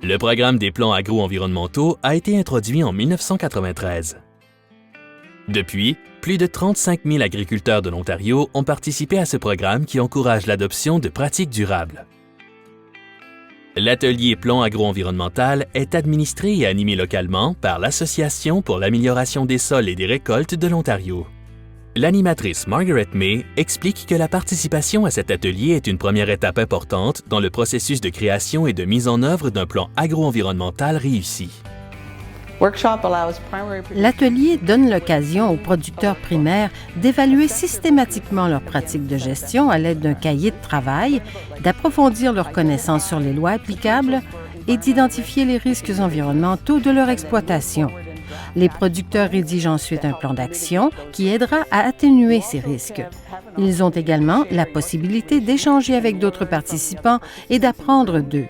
Le programme des plans agro-environnementaux a été introduit en 1993. Depuis, plus de 35 000 agriculteurs de l'Ontario ont participé à ce programme qui encourage l'adoption de pratiques durables. L'atelier plan agro-environnemental est administré et animé localement par l'Association pour l'amélioration des sols et des récoltes de l'Ontario. L'animatrice Margaret May explique que la participation à cet atelier est une première étape importante dans le processus de création et de mise en œuvre d'un plan agro-environnemental réussi. L'atelier donne l'occasion aux producteurs primaires d'évaluer systématiquement leurs pratiques de gestion à l'aide d'un cahier de travail, d'approfondir leurs connaissances sur les lois applicables et d'identifier les risques environnementaux de leur exploitation. Les producteurs rédigent ensuite un plan d'action qui aidera à atténuer ces risques. Ils ont également la possibilité d'échanger avec d'autres participants et d'apprendre d'eux.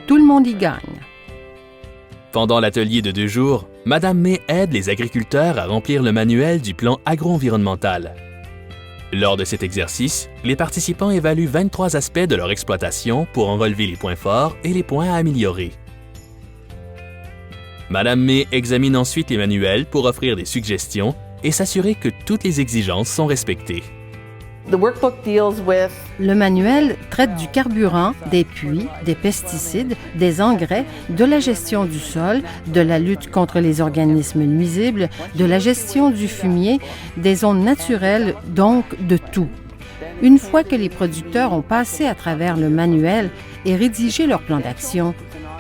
Tout le monde y gagne. Pendant l'atelier de 2 jours, Mme May aide les agriculteurs à remplir le manuel du plan agro-environnemental. Lors de cet exercice, les participants évaluent 23 aspects de leur exploitation pour en relever les points forts et les points à améliorer. Mme May examine ensuite les manuels pour offrir des suggestions et s'assurer que toutes les exigences sont respectées. Le manuel traite du carburant, des puits, des pesticides, des engrais, de la gestion du sol, de la lutte contre les organismes nuisibles, de la gestion du fumier, des zones naturelles, donc de tout. Une fois que les producteurs ont passé à travers le manuel et rédigé leur plan d'action,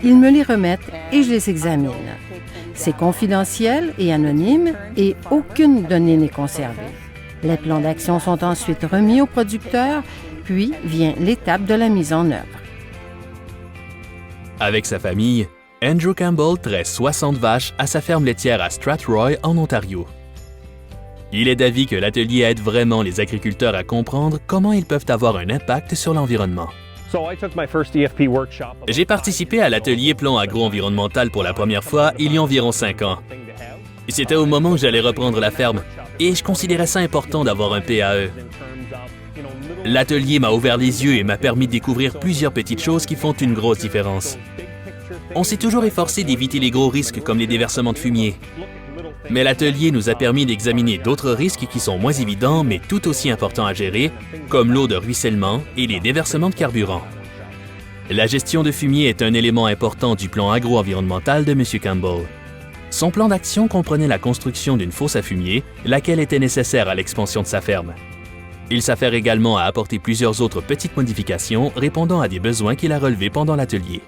ils me les remettent et je les examine. C'est confidentiel et anonyme et aucune donnée n'est conservée. Les plans d'action sont ensuite remis aux producteurs, puis vient l'étape de la mise en œuvre. Avec sa famille, Andrew Campbell traite 60 vaches à sa ferme laitière à Strathroy, en Ontario. Il est d'avis que l'atelier aide vraiment les agriculteurs à comprendre comment ils peuvent avoir un impact sur l'environnement. J'ai participé à l'atelier plan agro-environnemental pour la première fois il y a environ 5 ans. C'était au moment où j'allais reprendre la ferme et je considérais ça important d'avoir un PAE. L'atelier m'a ouvert les yeux et m'a permis de découvrir plusieurs petites choses qui font une grosse différence. On s'est toujours efforcé d'éviter les gros risques comme les déversements de fumier. Mais l'atelier nous a permis d'examiner d'autres risques qui sont moins évidents mais tout aussi importants à gérer, comme l'eau de ruissellement et les déversements de carburant. La gestion de fumier est un élément important du plan agro-environnemental de M. Campbell. Son plan d'action comprenait la construction d'une fosse à fumier, laquelle était nécessaire à l'expansion de sa ferme. Il s'affaire également à apporter plusieurs autres petites modifications répondant à des besoins qu'il a relevés pendant l'atelier.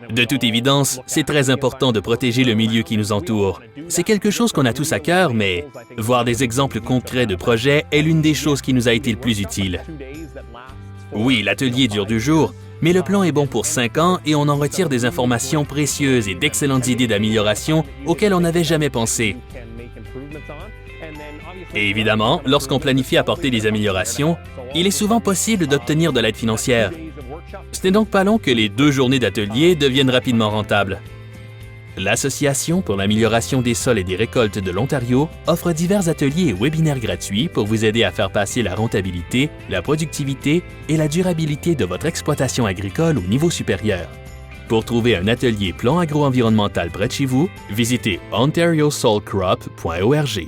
De toute évidence, c'est très important de protéger le milieu qui nous entoure. C'est quelque chose qu'on a tous à cœur, mais voir des exemples concrets de projets est l'une des choses qui nous a été le plus utile. Oui, l'atelier dure 2 jours, mais le plan est bon pour 5 ans et on en retire des informations précieuses et d'excellentes idées d'amélioration auxquelles on n'avait jamais pensé. Et évidemment, lorsqu'on planifie apporter des améliorations, il est souvent possible d'obtenir de l'aide financière. Ce n'est donc pas long que les 2 journées d'atelier deviennent rapidement rentables. L'Association pour l'amélioration des sols et des récoltes de l'Ontario offre divers ateliers et webinaires gratuits pour vous aider à faire passer la rentabilité, la productivité et la durabilité de votre exploitation agricole au niveau supérieur. Pour trouver un atelier plan agro-environnemental près de chez vous, visitez ontariosoilcrop.org.